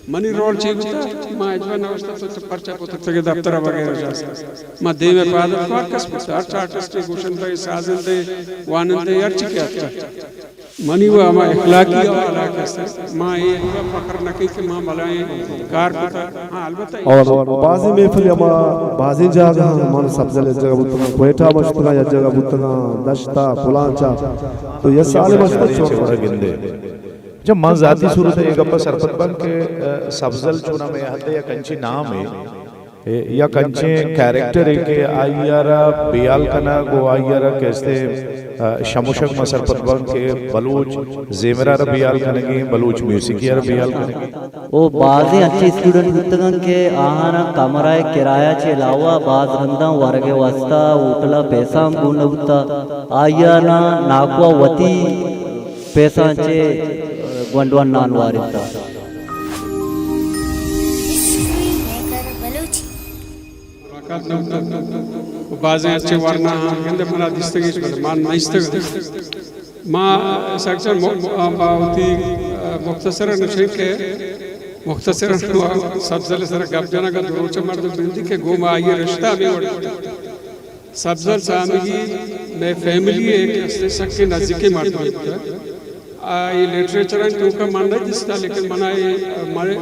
money road चीगुता मा अजवान अवस्था तो पर्चा पुत्र तगे दफ्तर वगैरह जास मा देवे पाद फाकस पुता आर्टिस्ट गुशन भाई साजन दे वानन दे यार चिके आता मनी वो मा इखलाकी वाला कैसे मा ये फकर नकी के मा भलाए कार पुता हां अलबत्ता और बाजी महफिल या बाजी जगह मान सब्जल जगह बुतना कोयटा मस्तगा या जगह बुतना दश्ता फुलांचा तो ये साले मस्त छोड़ गिंदे जब मां जाती सूरत है एक अप्पा सरपत बन के सब्जल चुना में हदे या कंची नाम है या कंचे कैरेक्टर है के आयरा बियाल कना गो आयरा कैसे शमुशक मा सरपत बन के बलूच जेमरा बियाल कनेगी बलूच म्यूजिक यार बियाल कनेगी ओ बाजे अच्छे स्टूडेंट बुतगन के आहाना कमरा किराया चे लावा बाज रंदा वर्गे वस्ता उठला पैसा गुण बुता आयना नाकवा वती पैसा चे वंडवन नान वारिता बाजे अच्छे वरना गंदे मना दिस्तगीच मान नइस्तग मा सेक्शन बाउती मुख्तसरन नशके मुख्तसरन सब्जल सर गबजना का दुरोच मर्द बिंदी के गोमा आये रिश्ता में वड़ सब्जल सामगी में फैमिली एक सके नजदीके मर्द ये लिटरेचर एंड तो का मानना दिसता लेकिन मनाए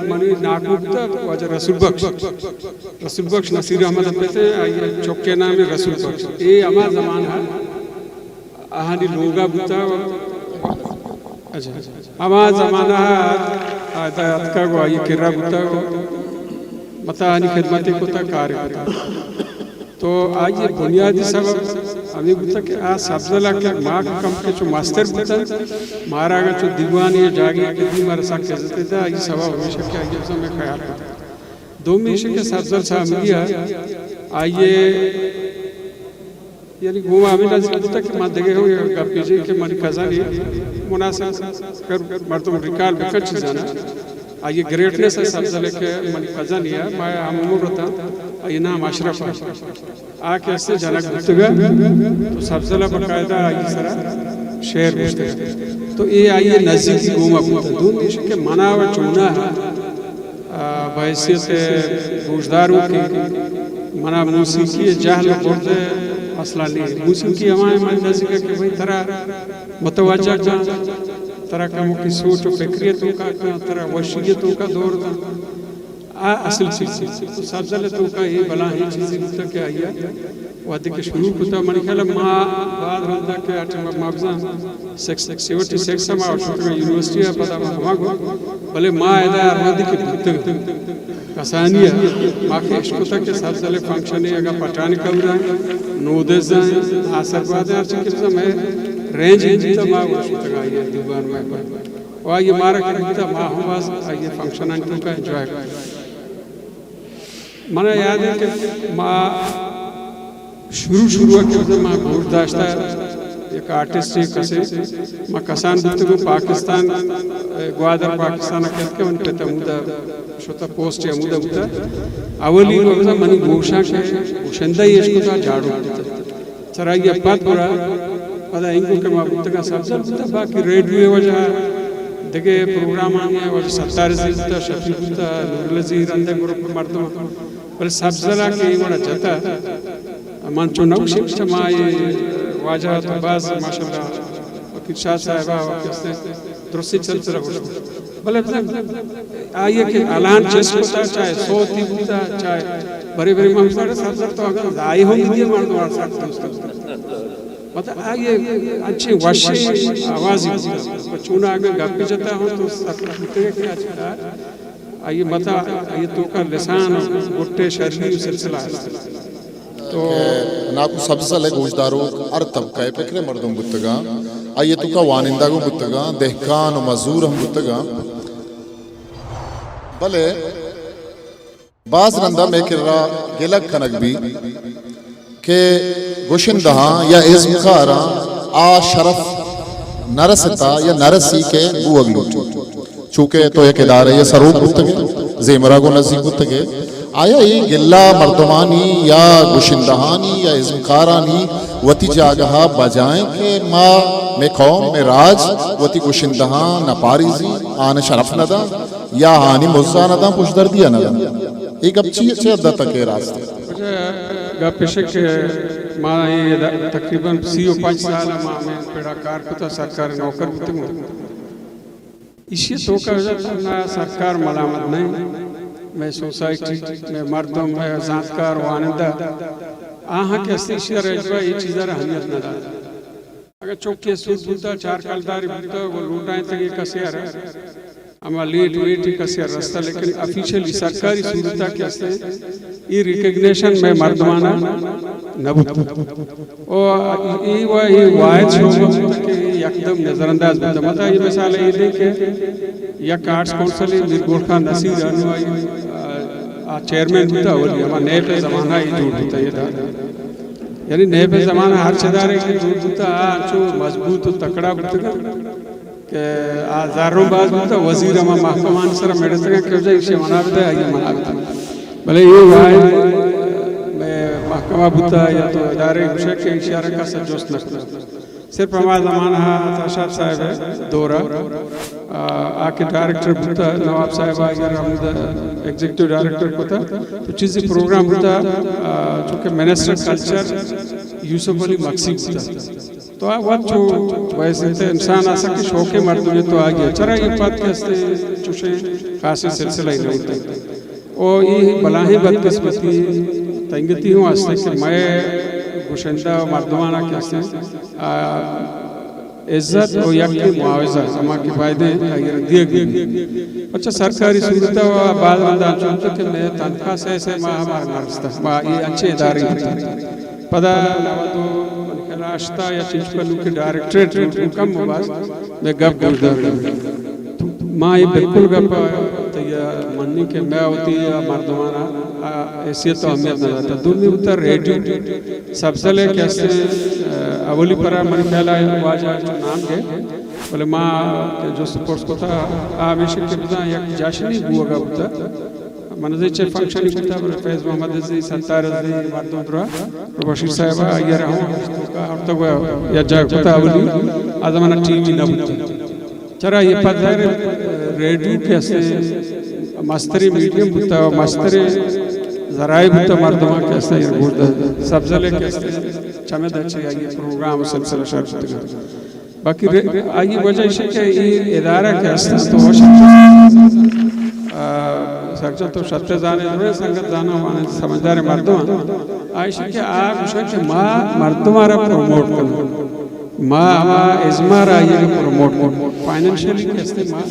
मनी नाकुता वजह रसूल बख्श नसीर अहमद अपने ये चौके नाम है रसूल बख्श ये हमारा ज़माना है आहानी लोगा बुता अच्छा हमारा ज़माना है आदात का वो ये किरा बुता मता आनी खिदमती को ता कार्य बुता तो आज ये बुनियादी सबब अभी बुता के आ सब्जला के माँ कम के जो मास्टर बुता मारा का जो दीवानी जागी के दी मारा साक जैसे था ये सबब हमेशा क्या ये सब में ख्याल करता दो मिशन के सब्जल सामगिया आइए यानी गोवा अभी ना बुता के माँ देखे हो ये कपीजे के मन कज़ानी मुनासिब कर मर्दों रिकाल बिकट चीज़ाना आइए ग्रेटनेस है सब्जले के मन कज़ानी है मैं अमूर होता ये नाम अशरफ आके ऐसे जनक बुतगा तो सब्जला बकायदा आई सरा शेर बुतगा तो ये आइए नज़दीकी गोमा बुता दून देश के मनावा चुना बहैसियत गोशदारों की मना मूसीकी जहल बोलते मसला नहीं मूसीकी हमारे मन नज़दीक के भाई तरह मुतवज्जा तरह का मुख्य सोच और फिक्रियतों का तरह वशीयतों का दौर था असल चीज़ तो सब्ज़ल तो का ये बला ही चीज़ें बुता के आया वादे के शुरू कुता मन ख्याल माँ बाद रंदा के आटे मागज़ा सेक्स में और शुरू यूनिवर्सिटी है पता मागो भले माँ ऐसा वादे के बुते कसानिया माँ के इश्क़ के सब्ज़ल फंक्शन है अगर पटाने कब रहे नोदेज़ हैं आसर वादे आटे के समय रेंज जीता माँ वो शुरू का ये दीवान में और ये मारा करता माँ हम बस ये फंक्शन अंटू का एंजॉय मना याद है कि माँ शुरू के माँ गोश्त एक आर्टिस्ट है कसे माँ कसान बुते को पाकिस्तान ग्वादर पाकिस्तान के उन पे तमुदा शोता पोस्ट है मुदा बुता अवली को ऐसा मनी गोशा के गोशंदा ये इसको तो झाड़ू चरा ये बात पूरा पता इनको के माँ बुते का सबसे बुता बाकी रेडियो वजह देखे प्रोग्राम आने वजह सत्तार जी बुता शफी बुता नूरलजी रंदे ग्रुप में मर्दों पर सब्ज़ला के वाला जता मंचो नौशिक समाये वाजा तो बाज माशाल्लाह किस्सा साहिबा वक्ते दुरुस्ती चल रहा हो भले आइए कि ऐलान चेस होता चाहे सोती होता चाहे बड़े बड़े मंगसारे सब्ज़ल तो अगर आए होंगे दिए मर्द वाला साथ मतलब आइए अच्छी वशी आवाज़ चुना अगर गप्पी जता हो तो सत्ता क्या चला आइए मता ये तो का लिसान गुट्टे शरीर सिलसिला है तो नाकु सब्ज़ल है गोशदारों हर तबका है पिकरे मर्दों बुतगा आइए तो का वानिंदा को बुतगा देहकान और मजदूर हम बुतगा भले बाज रंदा में किर्रा गिलक खनक भी के गोशिंदहा या इज़्म खारा आ शरफ नरसता या नरसी के बुअगलू चूँकि तो एक इदारे ये सरूप बुतगे ज़ेमरा को नज़ीक बुतगे आया ये गिल्ला मर्दमानी या गुशिंदहानी या इज़्मकारानी वती जागहा बजाएं के माँ में कौम में राज वती गुशिंदहा न पारिजी आन शरफ नदा या हानि मुज़्ज़ा नदा पुशदर दिया नदा एक अब चे अद्दा तक के रास्ते पेशे के माँ ये तकरीबन 5 साल माँ में पेड़ा कार कुता सरकार नौकर बुते मु इसी तो का ना सरकार मलामत नहीं मैं सोसाइटी में मर्दों में ज़ातकार वानंदा आहा के इसी रजवा ये चीज़ अहमियत न दा अगर चौके सूद बुता 4 कलदारी बुता वो लूटाएं तक ये कसे आ रहा अमा लेट वेट ही कसे रास्ता लेकिन ऑफिशियली सरकारी सूरता के असते ये रिकग्निशन में मर्दमाना नबूत और ये वायद शो के एकदम नजरअंदाज बुता मता ये मिसाल ये देखे या कार्ड्स काउंसिल मिर्गोट खान नसीर अनुवाई चेयरमैन बुता बोली हमारा नए पे ज़माना ही दूर बुता ये था यानी नए पे ज़माना हर चदारे के दूर बुता जो मजबूत और तकड़ा बुता के आज़ारों बाज बुता वज़ीर अमा महकमान सर मेडते हैं क्यों जाए इसे मना बुता है ये मना बुता भले ये वाइड में महकमा बुता या तो इदारे कुछ के इशारा का सजोस्त नकल सिर्फ हमारा ज़माना ताशाद साहब है दौरा आके डायरेक्टर बुता नवाब साहब आगे हम एग्जीक्यूटिव डायरेक्टर बुता तो चीज़ प्रोग्राम बुता चूँकि मिनिस्टर कल्चर यूसुफ अली मक्सी बुता तो वह जो वैसे थे इंसान आ सके शौके मर्दों तो आ गया चरा ये बात कैसे चुशे खासी सिलसिला ही नहीं होता और ये बलाही बदकिस्मती तंगती हूँ आस्ते कि मैं गुशिंदा मर्दवाना कैसे इज्जत और यकी मुआवजा समा के फायदे अगर दिए गए अच्छा सरकारी सूरता व बाद बंदा चुनते कि मैं तनख्वाह से माँ हमारा नरस्ता माँ ये अच्छे इदारे पता तो रास्ता या चीज पर लुके डायरेक्टरेट कम मुबास मैं गप गुजर माँ ये बिल्कुल गप तो ये मन्नी के मैं होती है मर्दवाना ऐसे तो हमें न जाता दुनिया उतर रेडियो सबसे ले कैसे अवली पर मन ख्याल आया वाजा जो नाम के बोले माँ जो सपोर्ट्स को था हमेशा के बता या जाशनी हुआ का बता मनजे चे फंक्शन ही बता बोले फैज मोहम्मद जी संतार जी मर्दों द्रा बशीर साहब ये रहा का और तो या जग बता अवली आजमाना टीवी न बता चरा ये पता है रेडियो कैसे मस्तरी मीडियम बुता मस्तरी ज़राए बुता मर्दमा कैसे ये बुता सबजले कैसे चमें दच्चे ये प्रोग्राम सिलसिला शर्त बाकी आगे वजह इसे कि ये इदारा कैसे तो सरचा तो सत्य जाने रहे संगत जाना माने समझदार मर्दमा आयशा के आप उसे कि माँ मर्दमारा प्रमोट कर माँ हमारा इज़्मारा ये प्रमोट कर फाइनेंशियली कैसे माँ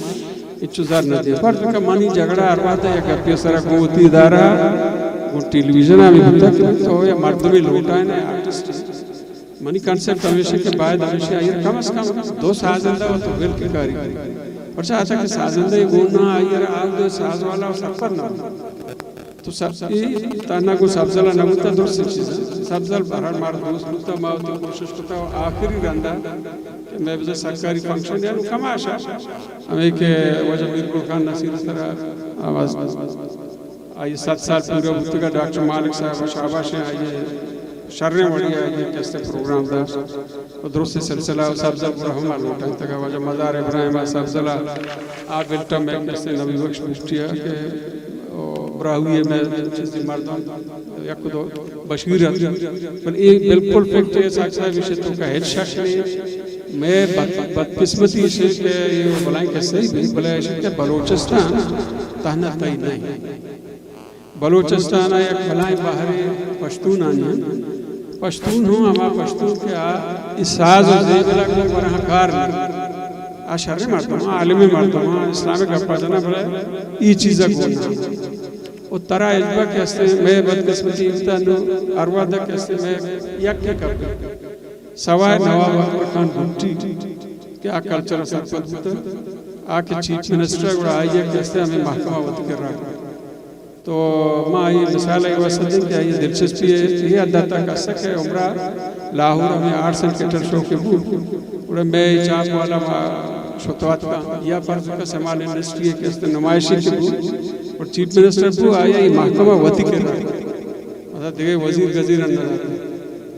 इच्छुजार न दे पर तो मानी झगड़ा अरवाता या गप्पे सरा को होती इदारा वो टेलीविजन में होता तो ये मर्द में लौटा है ना आर्टिस्ट मनी कॉन्सेप्ट हमेशा के बाद हमेशा ये कम से कम 2 साजंदा वो तो वेल की कारी और चाहता कि साजंदा ये गुना आयर आग दो साज वाला सफर ना तो सब ये ताना को सबजला न होता दो चीज सबजल भरण मार दोस्त होता माँ तो कोशिश करता आखिरी रंदा मैं भी सरकारी फंक्शन है कमाशा हमें के वजह बिल्कुल खान नसीर तरह आवाज आइए 7 साल पूरे वक्त का डॉक्टर मालिक साहब शाबाश है आइए शर्रे बढ़िया आइए कैसे प्रोग्राम था और दुरुस्त सिलसिला सबजल रहमान लोटा तक वजह मज़ार इब्राहिम सबजला आप बिल्टा में कैसे नबी बख्श मुफ्तिया के ब्राहुए में चीज़ मर्दों या कुछ बशीर पर ये बिल्कुल फैक्ट है साक्षात विषय तो का हेडशॉट नहीं मैं बदकिस्मती से के ये बुलाएं कैसे भी बुलाएं के बलूचिस्तान तहना तई नहीं बलूचिस्तान या बुलाएं बाहर पश्तून आनी पश्तून हूँ हमारा पश्तून के इस साज और ज़ेबला को बना कार आशर्य मर्दमा आलिम मर्दमा इस्लामिक अपना बोले ये चीज़ को और तरा इल्बा कैसे मैं बदकिस्मती इंसान अरवादा कैसे मैं यक के कब सवाए नवाब अकबर खान भुट्टी क्या कल्चर सरपंच होता आके चीफ मिनिस्टर को आइए कैसे हमें महकमा वत कर रहा तो माँ ये मिसाल है वैसे दिन क्या ये दिलचस्पी है ये अदाता का सके उम्रा लाहौर में आर्ट्स एंड थिएटर शो के बुक उड़े मैं चाप वाला शुतवात का या फर्ज का समाल इंडस्ट्री के नुमाइशी के बुक और चीफ मिनिस्टर को आया ये महकमा वती कर मतलब देखे वजीर गजीर अंदर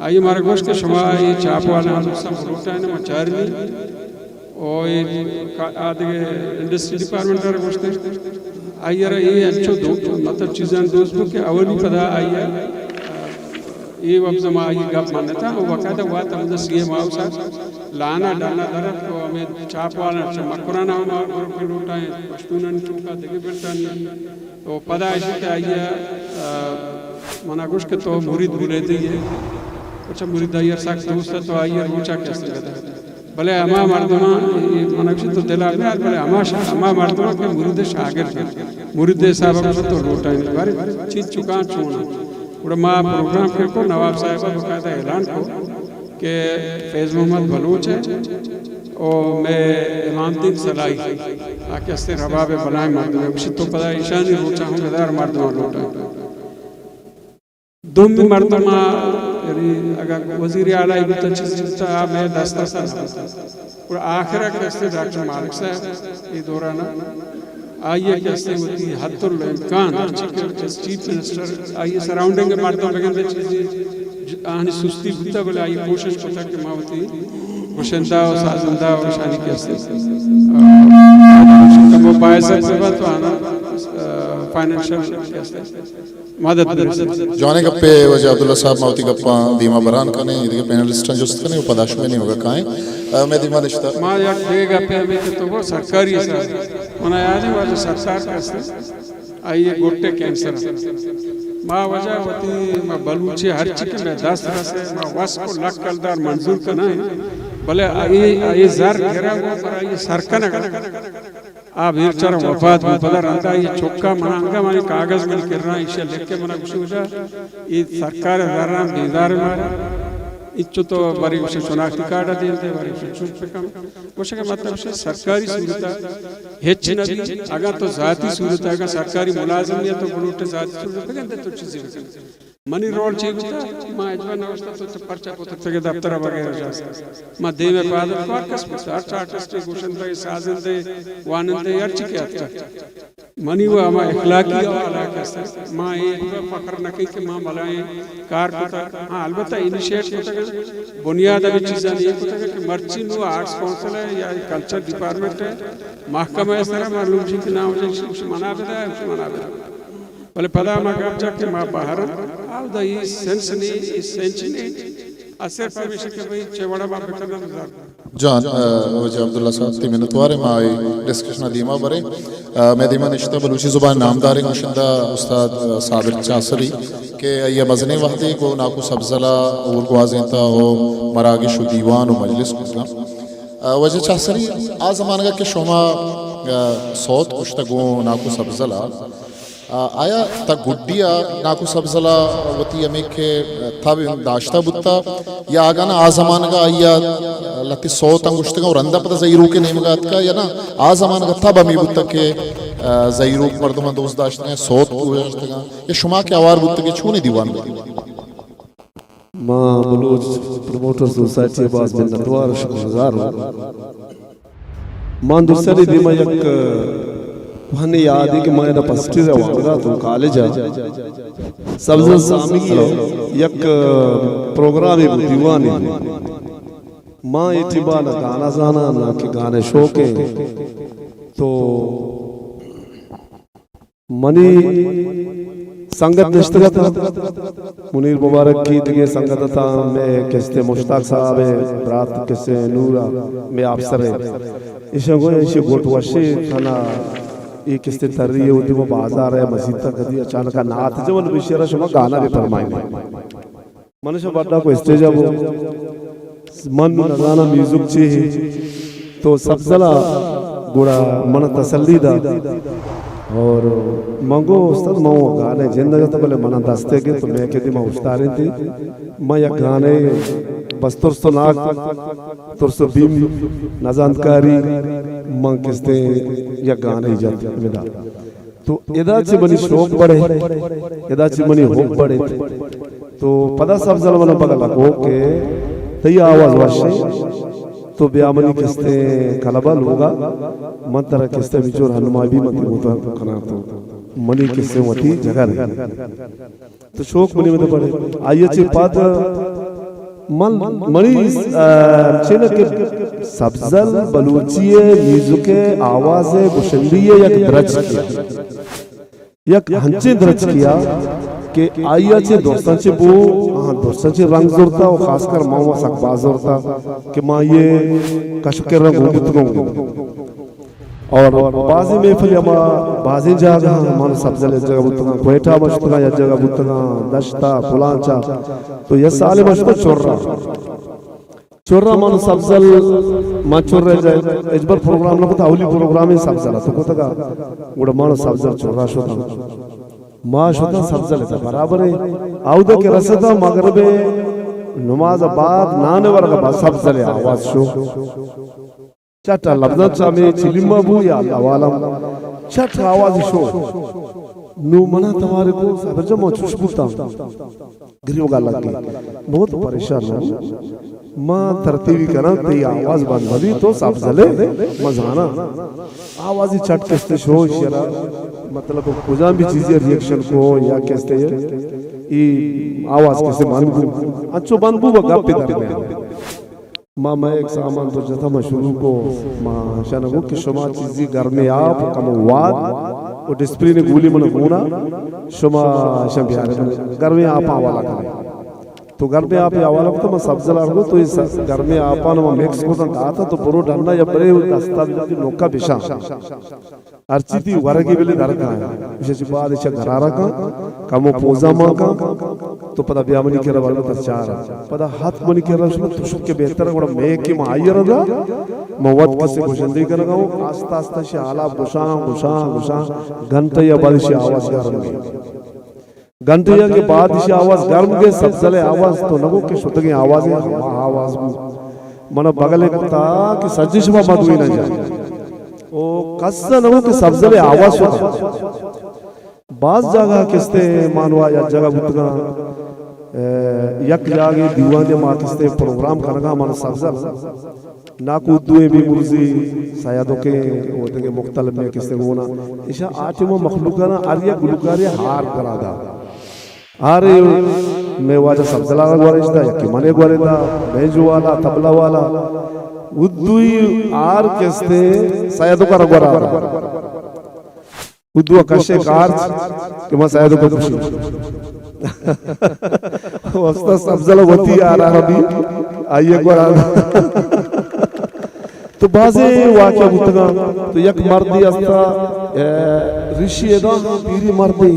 आइए हमारे गोश्त के शुमा ये चाप वाला सब रोटा है ना मचारनी और ये आधे इंडस्ट्री डिपार्टमेंट का गोश्त आइए ये अच्छो दो मतलब चीज़ें दोस्तों के अवली पता आइए ये वक्त जमा ये गप मानता वो वकादा हुआ था मतलब सीएम हाउस लाना डाना दरत को हमें चाप वाला चमकराना होना और फिर उठाए पश्तूनन चुका देखे बेटा तो पता है कि आइए मना कुछ के तो मुरीद बुले थे ये अच्छा मुरीद आइए साक्ष दोस्त तो आइए रोचा कैसे कहता है भले हमा मर्दमा ये मना कुछ तो दिला में भले हमा मर्दमा के मुरीद शागिर मुरीद साहब को तो रोटा है बारे चीज चुका चुना और माँ प्रोग्राम के को नवाब साहिबा बकायदा ऐलान को कि फैज़ मोहम्मद बलूच है और मैं इमामदीन सलाई आके अस्ते रबाब बनाए मर्द में उसी तो पता ईशानी रोचा हूँ गदार मर्द में रोटा दुम भी मर्द में यानी अगर वज़ीर आला इब्ता चीज़ मैं दस्ता और आखिर के अस्ते डॉक्टर मालिक साहब ये दौरान आइए कैसे होती है हद्दुल इम्कान चीफ मिनिस्टर आइए सराउंडिंग के मर्दों लगे चीज़ें आने सुस्ती बुद्धा बोले आइए कोशिश करता कि माँ होती खुशंदा और साजंदा और शानी कैसे वो बायसर से बात तो आना फाइनेंशियल कैसे मदद जाने गप्पे वजह अब्दुल्ला साहब मावती गप्पा दीमा बरान कने ये पैनलिस्ट जो कने वो पदाश में नहीं होगा काहे मैं दीमा रिश्ता मां यार देगा पे अभी तो वो सरकारी है सर मना याद है वाले सरकार कैसे आइए गोटे कैंसर मां वजह होती मां बलूची हर चीज में 10 तरह से मां वस को लक कलदार मंजूर करना है भले ये जार घेरा हुआ पर ये सरकार आप एक चार वफात में पता रहता है ये चौका मनांगा माने कागज में कर रहा है इसे लिख के मना कुछ हो जा ये सरकार हजारा बेदार मारा इच्छु तो बारी उसे शनाख्ती कार्ड देते बारी उसे चुप पे कम कुछ का मतलब है सरकारी सूरत हेच नबी अगर तो जाती सूरत अगर सरकारी मुलाजिम या तो बुलूटे जाती सूरत पे तो चीजें मनी रोड चाहिए मां अजवान अवस्था तो पर्चा पोत के दफ्तर वगैरह जा मां दे में पाद फाकस में आर्टिस्ट गोशन दे साजन दे वानन दे यार चिके आता मनी वो हम इखलाकी वाला कैसे मां ये फकर न के मां भलाए कार पता हां अलबत्ता इनिशिएट होता बुनियाद अभी चीजें ये होता है कि मर्ची नो आर्ट्स काउंसिल है या कल्चर डिपार्टमेंट है महकमा इस तरह मालूम जी के नाम से मना बेदा है मना बेदा भले पता मैं कब जाके माँ बाहर आओ द ये सेंस नहीं इस सेंस नहीं असर परमिशन के भाई चेवड़ा बाप करना गुजार जान वजह अब्दुल्ला साहब 3 मिनट वारे माँ डिस्कशन दीमा बरे मैं दीमा निश्ता बलूची जुबान नामदार मुशिंदा उस्ताद साबिर चासरी के ये मजने वक्ती को नाकू सब्जला और को आज़िंता हो मरागिश दीवान और मजलिस कुछ वजह चासरी आज ज़माने का कि शोमा सौत कुश्तगो नाकू सब्जला आया ता गुड्डिया नाकू सब्जला वती हमें के था दाश्ता बुत्ता या आगाना आज़मान का आया लती सौ तंगुश्त का और अंदा पता ज़ईरू के नेमगात का या ना आज़मान का था बमी बुत्ता के ज़ईरू मर्दमा दोस्त दाश्त का सौ तंगुश्त का ये शुमा के आवार बुत्ता के छूने दीवान माँ बलूच प्रमोटर सोसाइटी बाज़ में नतवार शुक्रगुज़ार मां दूसरी दीमा यक वहने याद है कि मैं ना फर्स्ट ईयर वांगा तो कॉलेज आ सब्ज़ सामी यक प्रोग्राम है दीवानी मां इतिबार गाना जाना ना कि गाने शौक है तो मनी संगत निश्चित मुनीर मुबारक की दिगे संगत था मैं किस्ते मुश्ताक साहब है रात किस्से नूरा मैं अफसर है इसे गोट वर्षे थाना ये किस्ते तर्री है उदी वो बाजार है मस्जिद तक कदी अचानक नाथ जवन विशेष शुमा गाना भी फरमाएंगे मनुष्य बड़ा को स्टेज अब मन नजाना म्यूजिक चाहिए तो सब्जला गुड़ा मन तसल्लीदा और मंगो उस्ताद मो गाने जिंदगी तो बोले मना दस्ते के तो मैं कहती मैं उस्तारी थी मैं या गाने बस तुरसो नाक तुरसो बीम नजानकारी मां किस्ते या गाने जाते मिला तो यदाची बनी शौक बढ़े यदाची बनी होप बढ़े तो पदा सब जल मन बगल को के तई आवाज वाशे तो ब्यामनी किस्ते कलबल होगा मंत्र किस्ते बिचोर हनुमा भी मत होता खना तो मनी किस्से वती जगह तो शोक मनी में पड़े आइए चे पात मन मनी चेन के सब्जल बलूचिये नीजुके आवाज़े गुशंदिये यक दरज यक हंचे दरज किया कि आइया चे दोस्तांचे बो दोस्तांचे रंग जोरता और खासकर मामा सकबाज जोरता कि माँ ये कशके रंग उगतगों और बाजी महफिल यमा बाजी जगह मान सब्जल जगह बुतगा कोयटा मशतगा या जगह बुतगा दश्ता पुलांचा तो ये साले मशत चोर्रा मान सब्जल मा चोर्रे जाए इजबर प्रोग्राम न पता अवली प्रोग्राम ही सब्जल तो कोतगा उड़ा मान सब्जल चोर्रा शोता माँ शोता सब्जल है बराबर है आउदा के रसदा मगरबे नमाज बाद नाने वर्ग बा सब्जल आवाज शो चटा लफ्ज़ में चिलिमा बू या अवालम चट आवाज शो नु मना तुम्हारे को सबर जमा चुस्पुता गरीब का लगे बहुत परेशान हूं मां तरतीबी करा ते आवाज बंद भरी तो सब जले मजाना आवाज ही चट कैसे शो शरा मतलब कुछ भी चीजें रिएक्शन को या कैसे ये आवाज कैसे मान को अच्छो बंद बू गप पे दर माँ मैं एक सामान तो जता मशरूम को माँ शानगो कि शुमा चीज़ी घर में आप कम वाद और डिस्प्ले ने गोली मन गुना शुमा शंबियारे घर में आप आवाला करें तो घर में आप आवाला तो मैं सब्ज़ लाऊंगा तो इस घर में आप आना मैं मिक्स को तो आता तो पुरो डंडा या बड़े दस्तावेज़ की नौका बिशा अर्चिती वारा की बिले घर का है विशेष बात इसे घरारा का कामो पोजा माँ का तो पता व्यामनी के रवाल में तचार पता हाथ मनी के रवाल में तुषुक के बेहतर है वड़ा मैं की माहिर रहा मौत किसी गुशंदी कर रहा हूँ आस्ता आस्ता से आला गुशा घंटे या बाद से आवाज गर्म गई घंटे या के बाद से आवाज गर्म गई सब्ज़ले आवाज तो नगो के शुद्ध की आवाज मना बगले करता कि सज्जिश में मधुई न जाए ओ कस्सा नगो के सब्ज़ले आवाज होता बाज जगह किस्ते मानवा या जगह बुतगा यक जागे दीवाने माँ किस्ते प्रोग्राम करना मानो सब्ज़ल ना कुदुए भी मुर्जी सायदों के होते के मुख्तलिफ में किस्ते होना इशा आटे में मखलूका ना आरिया गुलुकारिया हार करा दा आरे मैं वाजा सब्ज़ला गुआरिश्ता या किमाने गुआरिता बेंजो वाला तबला वाला उद्दुई आर किस्ते सायदों का रगुआरा उद्दुआ कशे कार्च कि मैं सायदों को खुशी वस्ता सब्ज़ला वती आ रहा भी आइए गुआरा तो बाजे वाक्य बुतगा तो यक मर्दी अस्ता ऋषि एदा पीरी मर्दी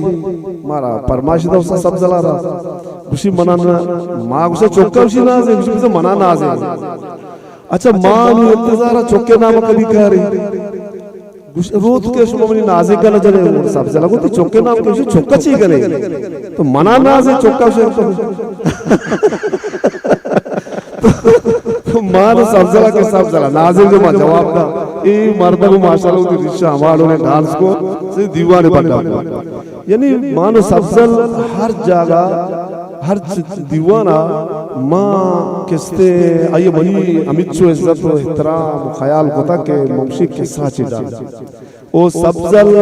मारा परमाश दा उसा सब जला रहा खुशी मनाना माँ उसे चौका उसी ना से उसे मनाना आ जाए अच्छा माँ नु इंतजार चौके नाम कभी कह रही रोज के शुमनी नाजे का नजर है सब जला को तो चौके नाम के उसे चौका ची करे तो मनाना से चौका तो मान सब्ज़ला के सब्ज़ला नाज़िल जो मां जवाब दा ये मर्द को माशाल्लाह की रिश्ता हमारों ने डांस को से दीवाने बना यानी मानो सब्ज़ल हर जगह हर दीवाना माँ किस्ते आये मनी अमितचो इज्जत और एहतराम ख्याल होता के मुंशी के साची डाल ओ सब्ज़ल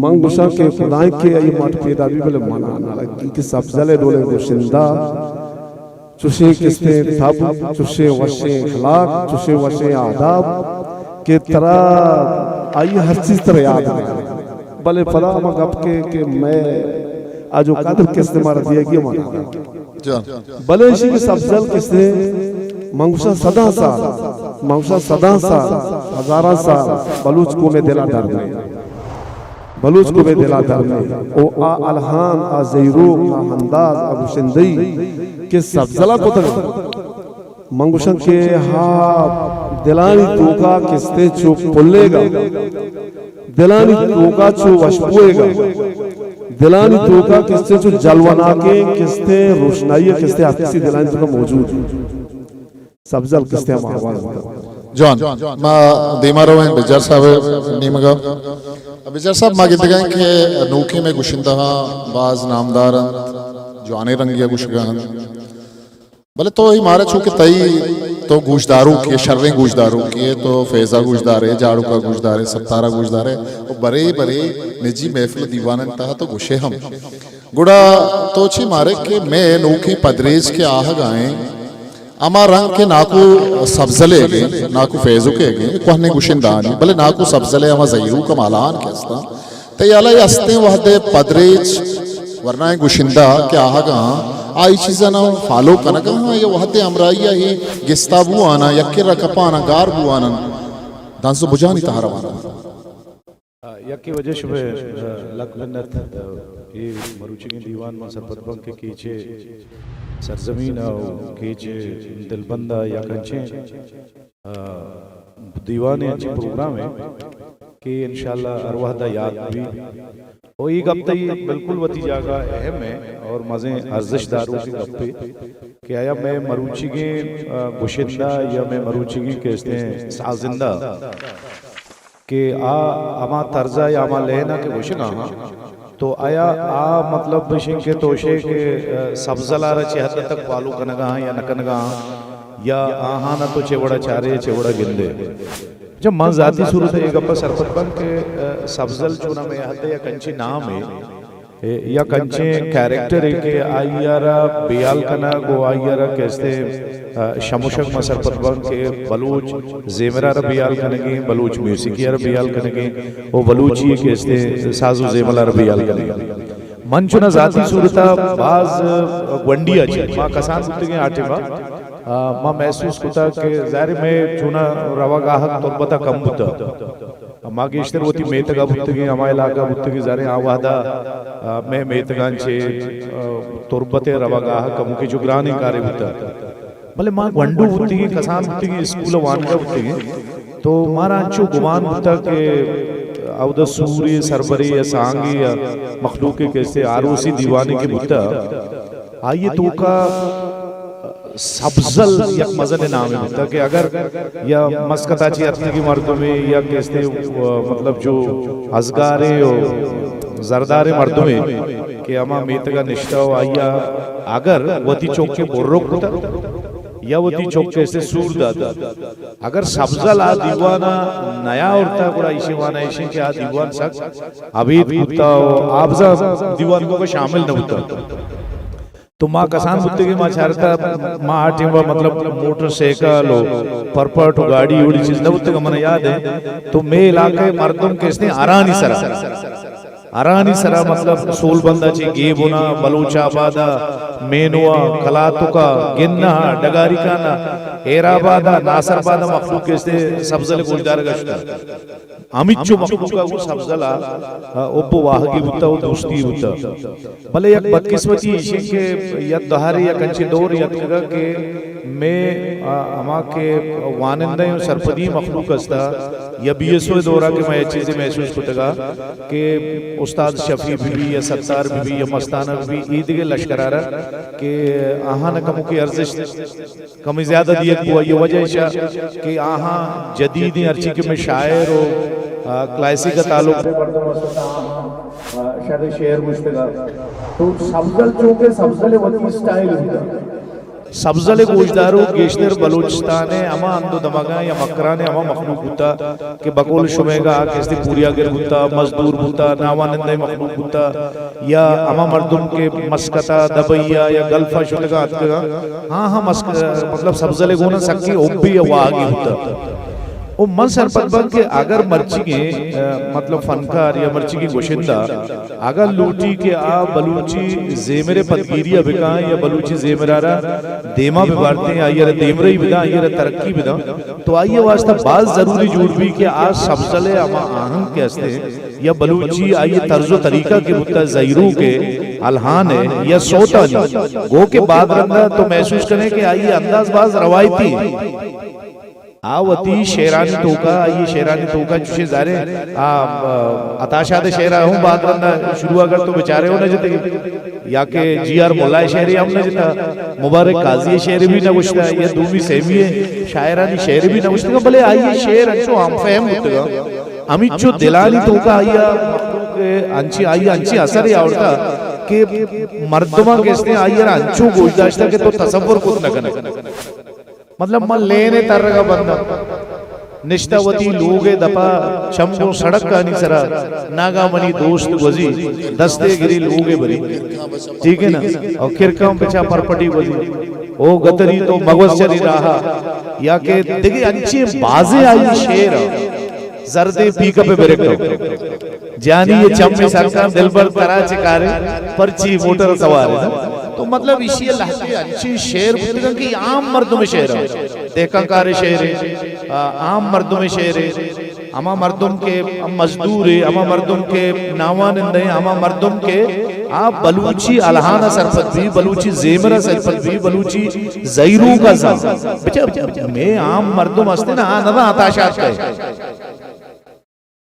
मंगुशा के खुदाई के आये माट पेदा भी बले मना ना लगी कि सब्ज़ले डोले गुशिंदा चुशे किस्ते थाप चुशे वशे अखलाक चुशे वशे आदाब के तरह आई हर चीज तरह याद है भले फला मगब के मैं आज वो कदर किस्ते मारा दिया कि माना भले इसी के सब्ज़ल किस्ते मंगुशा सदा सा हजारा सा बलूच को में दिला डर में बलूच को में दिला डर में ओ आ अलहान आ ज़ैरू आ अंदाज अबू शिंदई के सब्ज़ला को तक मंगुशन के हाँ दिलानी तोका किस्ते चो पुल्लेगा दिलानी तोका चो वशपुएगा दिलानी तोका किस्ते चो जलवना के किस्ते रोशनाई किस्ते आतिसी दिलानी तोका मौजूद सब्ज़ल किस्ते हम आवाज़ जॉन मा देमारो हैं बिजार साहब नीमगा बिजार साहब मागे दिखाएं कि नोखे में गुशिंदा बाज नामदार जो आने रंगिया गुशगा भले तो ही मारे छो के तई तो गूशदारों की शर्रें गूशदारों की है तो फैज़ा गूशदार है, झाड़ू का गूशदार है, सत्तारा गूशदार है और बड़े बड़े निजी महफिल दीवान तहा तो गुशे हम गुड़ा तो छी मारे के मैं नोखी पदरेज के आह गाए अमा रंग के नाकू सब्जले गे नाकू फैजू के गे कहने गुशिंदानी भले नाकू सब्जले अमा जहीरू का मालान कैसा तयाला यस्ते वहदे पदरेज वरना गुशिंदा के आह गा आई चीज़ ना फॉलो कनका ये वहते अमराइया ही गिस्ताबू आना यक्के रकपाना गार बुआना दांसो बुझानी तहारवाना यक्की वजह शुबे लक मिन्नत ये मरुची के दीवान में सरपत बंक के कीचे सरजमीन आओ कीचे दिलबंदा या कंचे दीवान अच्छे प्रोग्राम है कि इंशाल्लाह अरवाहदा याद भी वो एक हफ्ता ही बिल्कुल वती जागा अहम है और मज़े अर्जिशदारों के गप्पे कि आया मैं मरूची के गुशिंदा या मैं मरूची की कहते हैं साजिंदा कि अमा तर्जा या अमा लेना के गुशिना तो आया मतलब बिशिंग के तोशे के सब्जला रचे हद तक पालू कनगा या नकनगा या आहा ना तो चेवड़ा चारे चेवड़ा गिंदे जब मां जाती सूरत है एक अप्पा सरपत बन के सब्जल चुना में हद या कंची नाम है या कंचे कैरेक्टर है कि आयरा बेयाल कना गो आयरा कैसे शमुशक में सरपत बन के बलूच जेमरा बेयाल कनेगे बलूच म्यूजिक यार बेयाल कनेगे वो बलूची कैसे साजो जेमला बेयाल कनेगे मन चुना जाती सूरता बाज वंडिया जी मां कसान बुद्ध के आटे मां महसूस होता कि ज़ाहिर में चुना रवागाहक तुरबता कम बुद्ध मागेश्वर वती मेतगा बुद्ध के हमारे इलाका बुद्ध के ज़ाहिर आवादा मैं मेतगान छे तुरबते रवागाहक मुके जुगरानी कार्य बुद्ध भले मां वंडू बुद्ध की कसान बुद्ध की स्कूल वानगा बुद्ध के तो मारा अंचो गुमान बुद्ध के अवध सूर्य सरबरी या सांगी या मखलूक के कैसे आरोसी दीवाने के बुद्ध आइए तो का सब्जल या मजन नाम है कि अगर या मस्कताची अर्थ की मर्दों में या कैसे मतलब जो अजगारे और जरदारे मर्दों में कि अमा मेतगा निष्ठा हो आया अगर वती चौक के बोर्रोक होता या वती चौक कैसे सूर दादा अगर सब्जल आ दीवाना नया औरता गुड़ा इसी वाना इसी के आ दीवान सक अभी होता हो आपजा दीवान को शामिल न होता तो माँ कसान बुद्ध की माँ चारता माँ आटिंबा मतलब मोटरसाइकिल हो परपट गाड़ी उड़ी चीज न बुद्ध का मन याद है तो मैं इलाके मर्दों के इसने अरानी सरा मतलब सोल बंदा ची गेबुना बलूचाबादा मेनुआ कलातुका गिन्ना डगारिकाना एराबादा नासरबादा मखलूक के इसने सब्जल गुलजार गश्ता अमिच्चो मखलूका वो सब्जला ओब्बो वाहगी बुद्धा वो दोस्ती बुद्धा भले एक बदकिस्मती इसी के या दहारे या कंचे दौर या तगा के मैं अमा के वानिंदा यूं सरपदी मखलूक अस्ता या बीएसओ दौरा के मैं चीज़ें महसूस होता कि उस्ताद शफी भी या सत्तार भी या मस्ताना भी ईद के लश्करारा कि आहा न कमु की अर्जिश कमी ज़्यादा दियत हुआ ये वजह कि आहा जदीद अर्ची के में शायर हो क्लासिक का ताल्लुक शायद शेर मुश्तगा तो सब्जल चूँकि सब्जल वती स्टाइल होता सब्जल गोशदारो गेशनर बलूचिस्तान है अमा अंदो दमगा या मकराने अमा मखलूक होता कि बकोल शुमेगा कैसे पूरिया गिर होता मजदूर होता नावानंदे मखलूक होता या अमा मर्दुम के मस्कता दबैया या गल्फा शुलगा हाँ हाँ मतलब सब्जल गोना सक्की ओब्बी या वागी होता वो मन सरपत बन के अगर मर्ची के मतलब फनकार या मर्ची की गोशिंदा अगर लूटी के आ बलूची जेमरे पदगिरिया बिका या बलूची जेमरारा देमा बिबारते हैं आइए देमरे बिदा आइए तरक्की बिदा तो आइए वास्ता बात जरूरी जुड़ भी कि आज सब्जले अमा आहंग के हस्ते या बलूची आइए तर्जो तरीका के मुद्दा जहीरू के अलहान है या सोता गो के बाद रंगा तो महसूस करें कि आइए अंदाजबाज रवायती आवती शेरानी तोका ये शेरानी तोका जुशे जारे अताशाद शेरा हूँ बात करना शुरू अगर तो बेचारे हो न जते या के जीआर मोला शेरी हम न जता मुबारक काजी शेर भी न गुश्ता ये दूमी सेमी है शायरानी शेर भी न गुश्ता भले आइए शेर अच्छो हम फहम होता अमिच्चो दिलानी तोका आइया अंची आइया अंची असर है औरता के मर्दमा कैसे आइया अंचो गोश्दाश्ता के तो तसव्वुर खुद न करना मतलब मैं लेने तरगा बंदा निष्ठावती लोगे दपा शंभु सड़क का नहीं सरा नागामणि दोस्त गोजी दस्ते गिरी लोगे बरी ठीक है ना और किरकम पिछा परपटी गोजी ओ गतरी तो मगवचरी रहा या के देखिए अच्छी बाजे आई शेर जरदे पीका पे ब्रेक जानी ये चम्मे सरकार दिल पर तरा चिकारे पर्ची मोटर सवार है तो मतलब इसी लहजे अच्छी शेर की आम मर्दों में शेर है देखा कार शेर है आम मर्दों में शेर है अमा मर्दुम के मजदूर है अमा मर्दुम के नावानिंद है अमा मर्दुम के आप बलूची अलहाना सरपत भी बलूची जेमरा सरपत भी बलूची जैरू का सा मैं आम मर्दुम हस्ते ना नदा आताशात का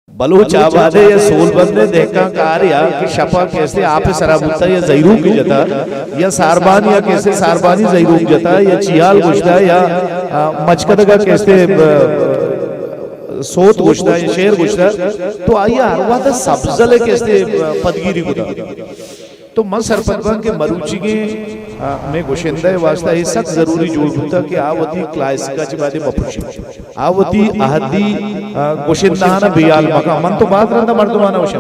बलूच आबादे या सोल बंदे देखा कार्य कि शपा कैसे आप सराबुता या जैरू की जता या सारबान या कैसे सारबानी जैरू की जता या चियाल गुश्ता या मचकदगा कैसे सोत गुश्ता या शेर गुश्ता तो आइए अरवा था सब्जले कैसे पदगिरी गुदा तो मन सरपंच के मरुचि के में गोशिंदा वास्ता ये सख्त जरूरी जोड़ होता कि आवती क्लासिका ची बातें बपुशी आवती आहदी गोशिंदा ना बियाल मका मन तो बात रंदा मर्दमाना वशा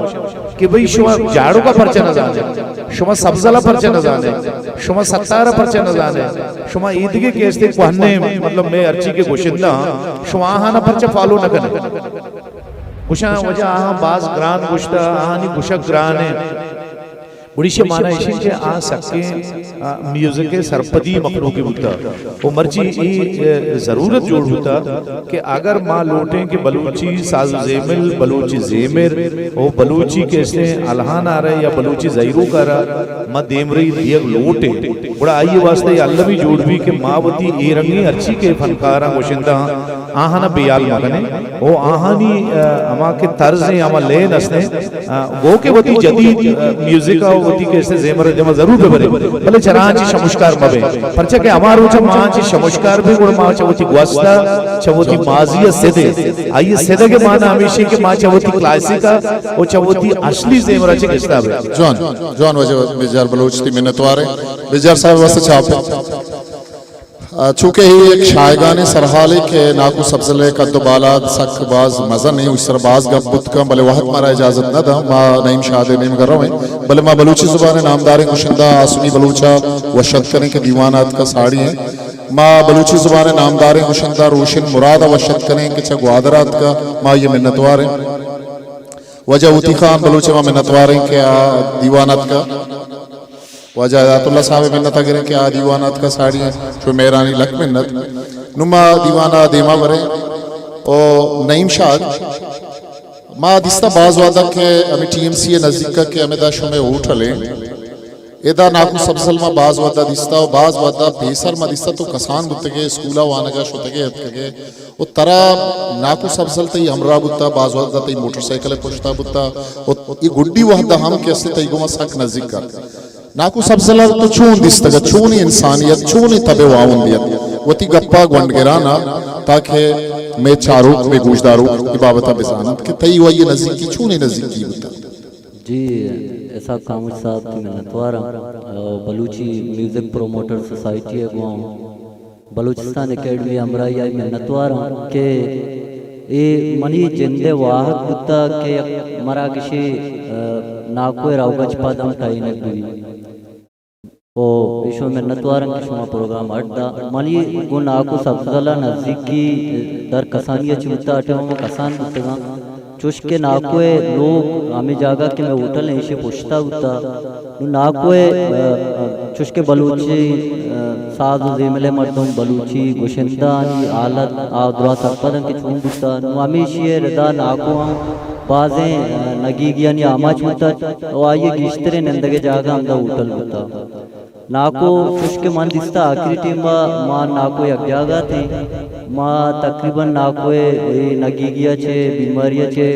कि भाई शुमा जाड़ो का परचा न जाने शुमा सब्जला परचा न जाने शुमा सत्तारा परचा न जाने शुमा ईद के केस थे कहने मतलब मैं अर्ची के गोशिंदा शुमा आहा ना परचा फॉलो न करने उशा वजह आहा बाज ग्रान गुश्ता आहा नी गुशक ग्रान है उड़ीशे माना इसी के आ सके म्यूजिक के सरपदी मखलूक की बुता वो मर्जी ये जरूरत जोड़ होता कि अगर माँ लोटे कि बलूची साज जेमिल बलूची जेमिर वो बलूची कैसे अलहान आ रहे या बलूची जैरू का रहा माँ देमरी दियग लोटे बड़ा आइए वास्ते अल्लाह भी जोड़ भी कि मावती ए रंगी अच्छी के फनकारा गोशिंदा आहाना बियाल मगने वो आहानी अमा के तर्ज है अमा ले नसने वो के वती जदीद म्यूजिक का वती कैसे जेमर जमा जरूर बरे भले चरांची शमुष्कार मबे परचा के हमारो च मांची शमुष्कार भी गुण मां चवती ग्वास्ता चवती माजिया सेदे आइए सेदे के माना हमेशा के मां चवती क्लासिका वो चवती असली जेमर च किस्ता बे जॉन वजह बेजार बलोच थी मिन्नतवारे बेजार साहब वास्ते छाप चूंकि ही एक शायगाने सरहाले के नाकू सब्जले का तो बाला सक बाज मजा नहीं उस बाज का बुत का भले वहत मारा इजाजत न था माँ नईम शादे नहीं कर रहा हूँ भले माँ बलूची जुबान नामदार कुशिंदा आसमी बलूचा वशत करने के दीवानात का साड़ी है माँ बलूची जुबान नामदार कुशिंदा रोशन मुराद वशत करने के ग्वादरात का माँ ये मिन्नतवार है वजह उती खान बलूचे माँ मिन्नतवार है क्या दीवानात का वजह आयतुल्लाह साहब मिन्नत करें कि आ दीवानात का साड़ी है जो मेरानी लक मिन्नत नुमा दीवाना देमा बरे ओ नईम शाद माँ दिस्ता बाज वादा के हमें टीएमसी नजदीक के हमें दाशो में उठले एदा नाकू सबसल मा बाज वादा दिस्ता और बाज वादा बेसर मा दिस्ता तो कसान बुत्तगे स्कूला वानगा शोतगे हतगे ओ तरा नाकू सबसल तई हमरा बुत्ता बाज वादा तई मोटरसाइकिल पुछता बुत्ता ओ ये गुड्डी वादा हम कैसे तई गुमा सक नजदीक कर नाकू सबसल तो चून दिस्तगा चून इंसानियत चून तबे वाउंदियत वती गप्पा गंडगराना ताकि मैं चारू में गुजदारू इबाबता बिसानत के तई वो ये नजदीकी चून नजदीकी बुत्ता जी ऐसा कामुज साहब की मिन्नतवारा बलूची म्यूजिक प्रोमोटर सोसाइटी है वो बलूचिस्तान एकेडमी अमराई आई मिन्नतवारा के ये मनी जिंदे वाहक बुत्ता के मरा किसी नाको रावगच पादम टाइने भी ओ इशो मिन्नतवारन के शुमा प्रोग्राम अड्डा मनी गु नाको सबजला नजदीकी दर कसानिया चुता अटे हम कसान बुत्ता चुश के नाकोए लोग हमें जागा के मैं होटल इसे पुछता होता नाकोए चुश के बलूची साज जेमले मर्दों बलूची गोशिंदा आलत आदरा सरपदन के चूम बुता हमेशा रदा नाको बाजे नगीगियां या आमाच होता और आइए गिश्तरे नंदगे जागा हम दा होटल बुता नाको चुश के मन दिस्ता आखिरी टीम मां नाको एक जागा थी माँ तकरीबन नाकोए नगीगिया छे बीमारियाँ छे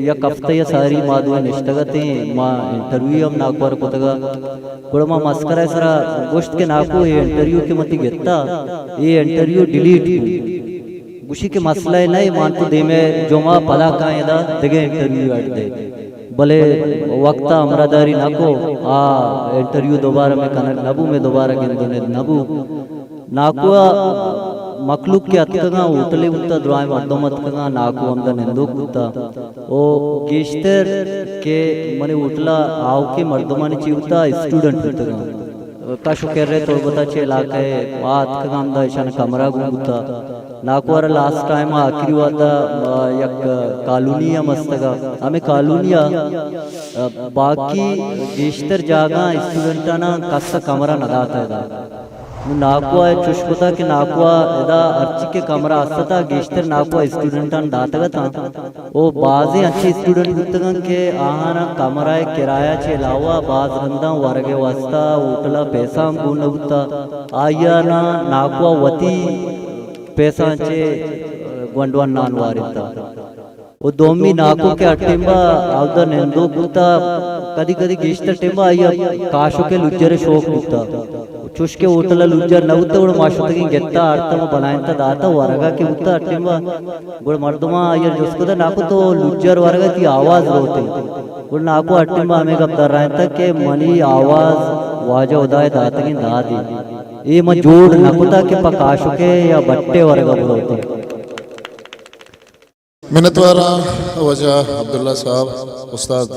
या कफ्ते या सारी माधुए निष्ठगते माँ इंटरव्यू हम नाकोर कोतगा बड़ा माँ मस्करा सरा गोश्त के नाको ये इंटरव्यू के मती गेता ये इंटरव्यू डिलीट गुशी के मसला है नहीं मान तो दे में जो माँ पला का है दा दगे इंटरव्यू ऐड दे भले वक्ता अमरादारी नाको आ इंटरव्यू दोबारा में कनक नबू में दोबारा गिंदने नबू नाको मखलूक के अतकगा उतले उता द्राय मद्दमतकगा नाकु अंदा नेंदुक उता ओ गेश्तर के मने उतला आव के मर्दमाने चिवता स्टूडेंट उतगा काशो कर रहे तो बता चे इलाके बात का अंदा ईशान कमरा गुता नाकु वाला लास्ट टाइम आखिरी वादा यक कॉलोनिया मस्तगा हमें कॉलोनिया बाकी गेश्तर जागा स्टूडेंटाना कस्सा कमरा नदाता है नाकुआ चुष्पता के नाकुआ एदा अर्ची के कमरा असता गेश्तर नाकुआ स्टूडेंटान दातगा था ओ बाजे अच्छे स्टूडेंट गुतगन के आहाना कमरा किराया चे लावा बाज रंदा वर्गे वस्ता उतला पैसा गुणवत्ता आया ना नाकुआ वती पैसा चे ग्वंडवन नान वारिता ओ दोमी नाको के अटिंबा आवदा नेंदो गुता कदी कदी गेश्तर टिंबा आया काशो के लुज्जरे शोक गुता चुष्के ऊतला लुज्जर नवुत्ता गुड़ माशुतगी गेत्ता आर्तम बनायंता दाता वरगा के उत्ता अटिंबा गुड़ मर्दमा आयर जोस्कुदा नाको तो लुज्जर वरगा ती आवाज होते गुड़ नाको अटिंबा हमें कब कर रहा था के मनी आवाज वाजा उदाय दाता की दादी ये म जोड़ नकुता के पकाशो के या बट्टे वरगा बोलते मिन्नतवारा वजह अब्दुल्ला साहब उस्ताद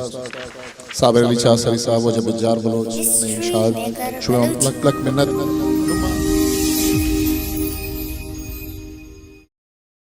साबिर अली चासरी साहब वजह बिजार बलोच शायद शुभ लक लक मिन्नत